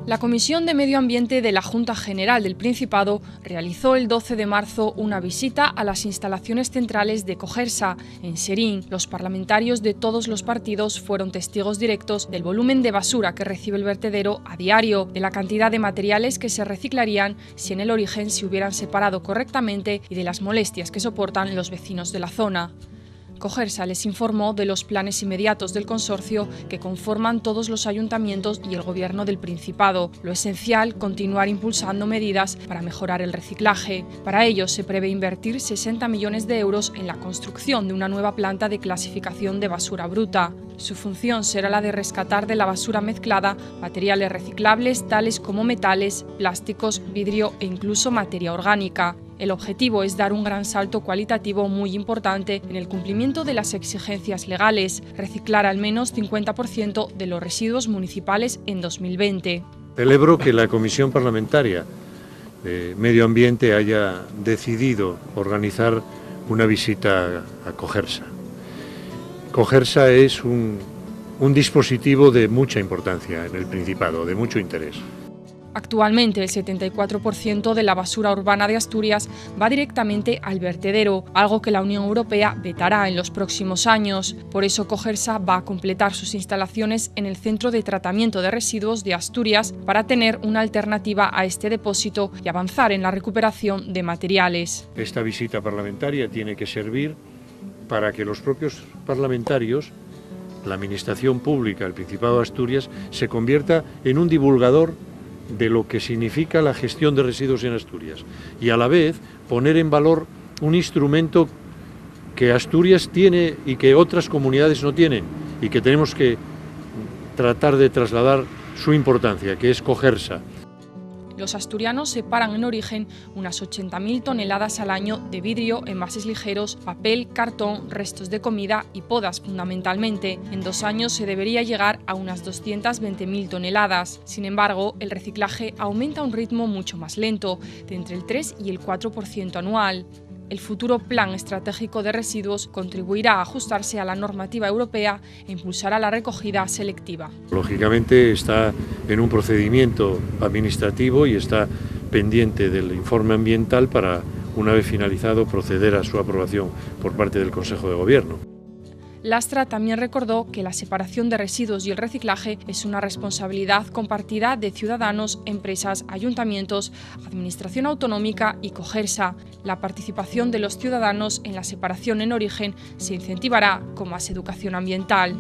La Comisión de Medio Ambiente de la Junta General del Principado realizó el 12 de marzo una visita a las instalaciones centrales de Cogersa, en Serín. Los parlamentarios de todos los partidos fueron testigos directos del volumen de basura que recibe el vertedero a diario, de la cantidad de materiales que se reciclarían si en el origen se hubieran separado correctamente y de las molestias que soportan los vecinos de la zona. Cogersa les informó de los planes inmediatos del consorcio que conforman todos los ayuntamientos y el Gobierno del Principado. Lo esencial, continuar impulsando medidas para mejorar el reciclaje. Para ello se prevé invertir 60 millones de euros en la construcción de una nueva planta de clasificación de basura bruta. Su función será la de rescatar de la basura mezclada materiales reciclables tales como metales, plásticos, vidrio e incluso materia orgánica. El objetivo es dar un gran salto cualitativo muy importante en el cumplimiento de las exigencias legales, reciclar al menos 50% de los residuos municipales en 2020. Celebro que la Comisión Parlamentaria de Medio Ambiente haya decidido organizar una visita a Cogersa. Cogersa es un dispositivo de mucha importancia en el Principado, de mucho interés. Actualmente, el 74% de la basura urbana de Asturias va directamente al vertedero, algo que la Unión Europea vetará en los próximos años. Por eso, Cogersa va a completar sus instalaciones en el Centro de Tratamiento de Residuos de Asturias para tener una alternativa a este depósito y avanzar en la recuperación de materiales. Esta visita parlamentaria tiene que servir para que los propios parlamentarios, la Administración Pública, el Principado de Asturias, se convierta en un divulgador de lo que significa la gestión de residuos en Asturias y a la vez poner en valor un instrumento que Asturias tiene y que otras comunidades no tienen y que tenemos que tratar de trasladar su importancia, que es Cogersa. Los asturianos separan en origen unas 80.000 toneladas al año de vidrio, envases ligeros, papel, cartón, restos de comida y podas fundamentalmente. En 2 años se debería llegar a unas 220.000 toneladas. Sin embargo, el reciclaje aumenta a un ritmo mucho más lento, de entre el 3 y el 4% anual. El futuro Plan Estratégico de Residuos contribuirá a ajustarse a la normativa europea e impulsará la recogida selectiva. Lógicamente está en un procedimiento administrativo y está pendiente del informe ambiental para, una vez finalizado, proceder a su aprobación por parte del Consejo de Gobierno. Lastra también recordó que la separación de residuos y el reciclaje es una responsabilidad compartida de ciudadanos, empresas, ayuntamientos, administración autonómica y Cogersa. La participación de los ciudadanos en la separación en origen se incentivará con más educación ambiental.